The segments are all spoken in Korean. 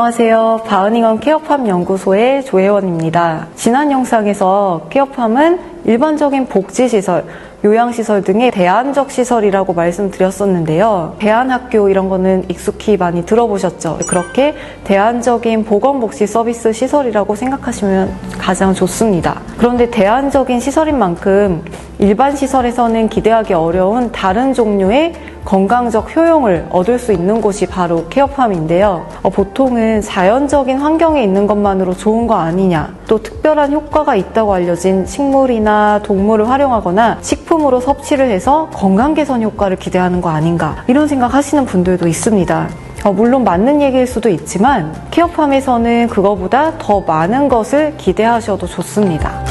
안녕하세요. 바은잉엄 케어팜 연구소의 조혜원입니다. 지난 영상에서 케어팜은 일반적인 복지시설, 요양시설 등의 대안적 시설이라고 말씀드렸었는데요. 대안학교 이런 거는 익숙히 많이 들어보셨죠? 그렇게 대안적인 보건복지 서비스 시설이라고 생각하시면 가장 좋습니다. 그런데 대안적인 시설인 만큼 일반 시설에서는 기대하기 어려운 다른 종류의 건강적 효용을 얻을 수 있는 곳이 바로 케어팜인데요. 보통은 자연적인 환경에 있는 것만으로 좋은 거 아니냐, 또 특별한 효과가 있다고 알려진 식물이나 동물을 활용하거나 식품으로 섭취를 해서 건강 개선 효과를 기대하는 거 아닌가, 이런 생각 하시는 분들도 있습니다. 물론 맞는 얘기일 수도 있지만 케어팜에서는 그거보다 더 많은 것을 기대하셔도 좋습니다.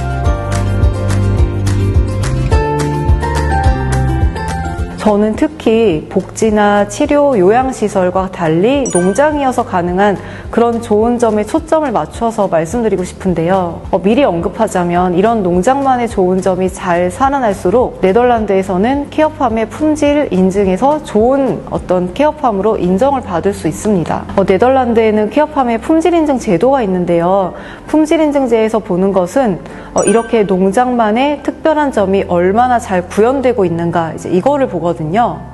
저는 특히 복지나 치료, 요양시설과 달리 농장이어서 가능한 그런 좋은 점에 초점을 맞춰서 말씀드리고 싶은데요. 미리 언급하자면 이런 농장만의 좋은 점이 잘 살아날수록 네덜란드에서는 케어팜의 품질 인증에서 좋은 어떤 케어팜으로 인정을 받을 수 있습니다. 네덜란드에는 케어팜의 품질 인증 제도가 있는데요. 품질 인증제에서 보는 것은 이렇게 농장만의 특별한 점이 얼마나 잘 구현되고 있는가, 이거를 보거든요.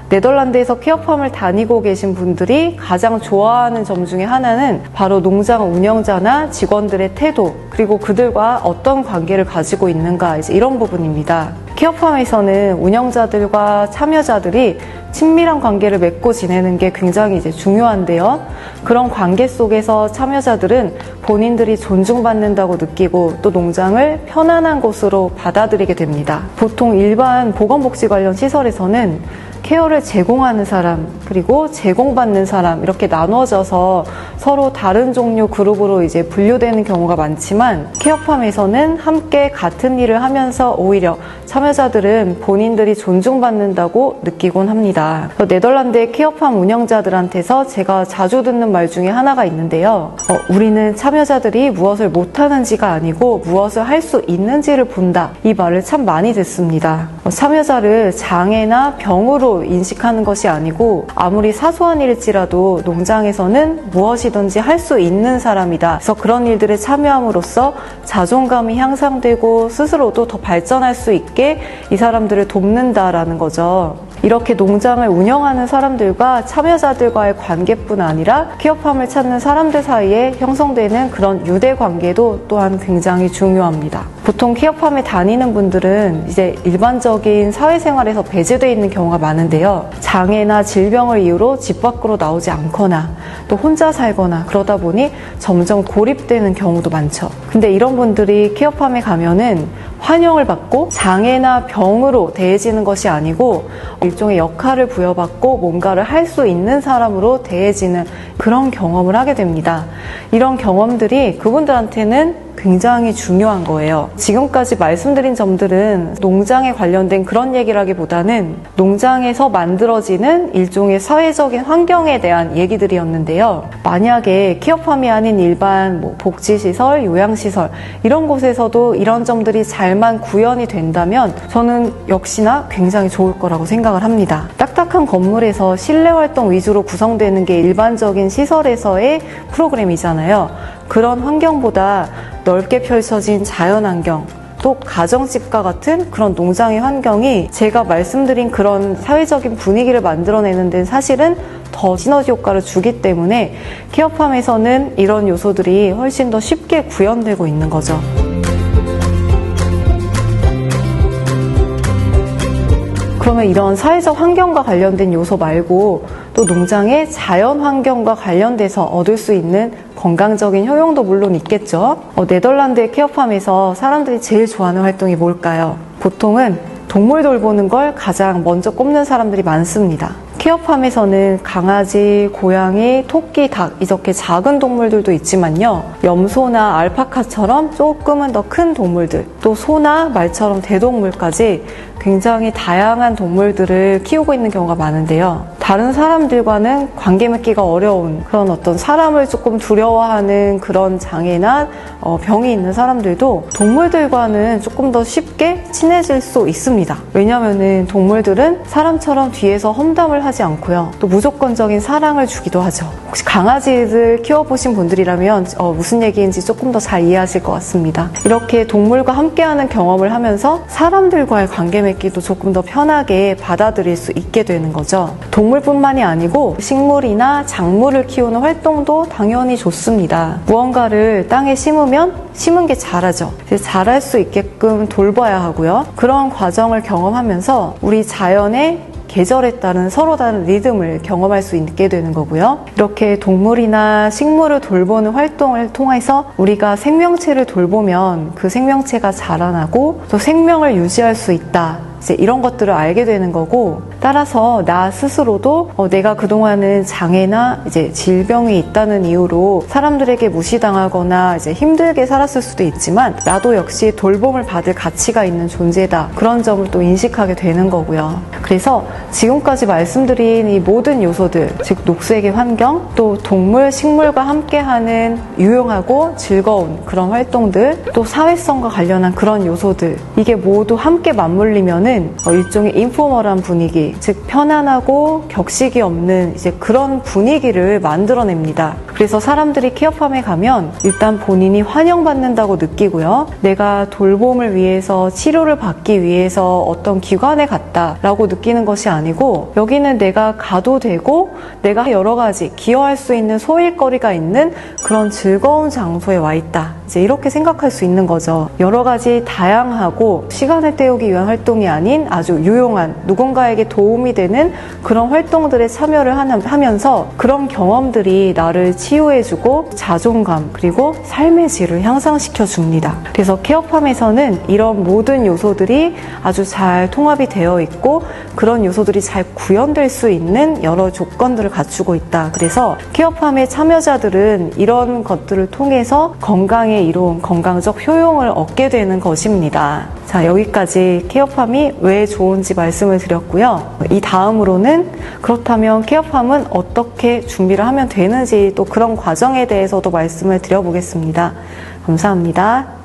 네덜란드에서 케어팜을 다니고 계신 분들이 가장 좋아하는 점 중에 하나는 바로 농장 운영자나 직원들의 태도, 그리고 그들과 어떤 관계를 가지고 있는가, 이런 부분입니다. 케어팜에서는 운영자들과 참여자들이 친밀한 관계를 맺고 지내는 게 굉장히 중요한데요. 그런 관계 속에서 참여자들은 본인들이 존중받는다고 느끼고 또 농장을 편안한 곳으로 받아들이게 됩니다. 보통 일반 보건복지 관련 시설에서는 케어를 제공하는 사람, 그리고 제공받는 사람, 이렇게 나눠져서 서로 다른 종류 그룹으로 분류되는 경우가 많지만, 케어팜에서는 함께 같은 일을 하면서 오히려 참여자들은 본인들이 존중받는다고 느끼곤 합니다. 네덜란드의 케어팜 운영자들한테서 제가 자주 듣는 말 중에 하나가 있는데요. 우리는 참여자들이 무엇을 못하는지가 아니고 무엇을 할 수 있는지를 본다. 이 말을 참 많이 듣습니다. 참여자를 장애나 병으로 인식하는 것이 아니고 아무리 사소한 일일지라도 농장에서는 무엇이든지 할 수 있는 사람이다. 그래서 그런 일들에 참여함으로써 자존감이 향상되고 스스로도 더 발전할 수 있게 이 사람들을 돕는다라는 거죠. 이렇게 농장을 운영하는 사람들과 참여자들과의 관계뿐 아니라 케어팜을 찾는 사람들 사이에 형성되는 그런 유대 관계도 또한 굉장히 중요합니다. 보통 케어팜에 다니는 분들은 일반적인 사회생활에서 배제되어 있는 경우가 많은데요. 장애나 질병을 이유로 집 밖으로 나오지 않거나 또 혼자 살거나 그러다 보니 점점 고립되는 경우도 많죠. 근데 이런 분들이 케어팜에 가면은 환영을 받고 장애나 병으로 대해지는 것이 아니고 일종의 역할을 부여받고 뭔가를 할 수 있는 사람으로 대해지는 그런 경험을 하게 됩니다. 이런 경험들이 그분들한테는 굉장히 중요한 거예요. 지금까지 말씀드린 점들은 농장에 관련된 그런 얘기라기보다는 농장에서 만들어지는 일종의 사회적인 환경에 대한 얘기들이었는데요. 만약에 케어팜이 아닌 일반 복지시설, 요양시설 이런 곳에서도 이런 점들이 잘만 구현이 된다면 저는 역시나 굉장히 좋을 거라고 생각을 합니다. 딱딱한 건물에서 실내활동 위주로 구성되는 게 일반적인 시설에서의 프로그램이잖아요. 그런 환경보다 넓게 펼쳐진 자연환경, 또 가정집과 같은 그런 농장의 환경이 제가 말씀드린 그런 사회적인 분위기를 만들어내는 데는 사실은 더 시너지 효과를 주기 때문에 케어팜에서는 이런 요소들이 훨씬 더 쉽게 구현되고 있는 거죠. 그러면 이런 사회적 환경과 관련된 요소 말고 또 농장의 자연 환경과 관련돼서 얻을 수 있는 건강적인 효용도 물론 있겠죠. 네덜란드의 케어팜에서 사람들이 제일 좋아하는 활동이 뭘까요? 보통은 동물 돌보는 걸 가장 먼저 꼽는 사람들이 많습니다. 케어팜에서는 강아지, 고양이, 토끼, 닭 이렇게 작은 동물들도 있지만요. 염소나 알파카처럼 조금은 더 큰 동물들, 또 소나 말처럼 대동물까지 굉장히 다양한 동물들을 키우고 있는 경우가 많은데요. 다른 사람들과는 관계 맺기가 어려운 그런 어떤 사람을 조금 두려워하는 그런 장애나 병이 있는 사람들도 동물들과는 조금 더 쉽게 친해질 수 있습니다. 왜냐하면 동물들은 사람처럼 뒤에서 험담을 하지 않고요. 또 무조건적인 사랑을 주기도 하죠. 혹시 강아지를 키워보신 분들이라면 무슨 얘기인지 조금 더 잘 이해하실 것 같습니다. 이렇게 동물과 함께하는 경험을 하면서 사람들과의 관계 맺기도 조금 더 편하게 받아들일 수 있게 되는 거죠. 동물뿐만이 아니고 식물이나 작물을 키우는 활동도 당연히 좋습니다. 무언가를 땅에 심으면 심은 게 자라죠. 자랄 수 있게끔 돌봐야 하고요. 그런 과정을 경험하면서 우리 자연의 계절에 따른 서로 다른 리듬을 경험할 수 있게 되는 거고요. 이렇게 동물이나 식물을 돌보는 활동을 통해서 우리가 생명체를 돌보면 그 생명체가 자라나고 또 생명을 유지할 수 있다. 이제 이런 것들을 알게 되는 거고, 따라서 나 스스로도 내가 그동안은 장애나 이제 질병이 있다는 이유로 사람들에게 무시당하거나 이제 힘들게 살았을 수도 있지만 나도 역시 돌봄을 받을 가치가 있는 존재다. 그런 점을 또 인식하게 되는 거고요. 그래서 지금까지 말씀드린 이 모든 요소들, 즉 녹색의 환경, 또 동물, 식물과 함께하는 유용하고 즐거운 그런 활동들, 또 사회성과 관련한 그런 요소들, 이게 모두 함께 맞물리면은 일종의 인포멀한 분위기, 즉 편안하고 격식이 없는 이제 그런 분위기를 만들어냅니다. 그래서 사람들이 케어팜에 가면 일단 본인이 환영받는다고 느끼고요. 내가 돌봄을 위해서 치료를 받기 위해서 어떤 기관에 갔다라고 느끼는 것이 아니고, 여기는 내가 가도 되고 내가 여러 가지 기여할 수 있는 소일거리가 있는 그런 즐거운 장소에 와 있다. 이제 이렇게 생각할 수 있는 거죠. 여러 가지 다양하고 시간을 때우기 위한 활동이 아닌 아주 유용한, 누군가에게 도움이 되는 그런 활동들에 참여를 하면서 그런 경험들이 나를 치유해주고 자존감 그리고 삶의 질을 향상시켜 줍니다. 그래서 케어팜에서는 이런 모든 요소들이 아주 잘 통합이 되어 있고 그런 요소들이 잘 구현될 수 있는 여러 조건들을 갖추고 있다. 그래서 케어팜의 참여자들은 이런 것들을 통해서 건강에 이로운 건강적 효용을 얻게 되는 것입니다. 자, 여기까지 케어팜이 왜 좋은지 말씀을 드렸고요. 이 다음으로는 그렇다면 케어팜은 어떻게 준비를 하면 되는지 또 그런 과정에 대해서도 말씀을 드려보겠습니다. 감사합니다.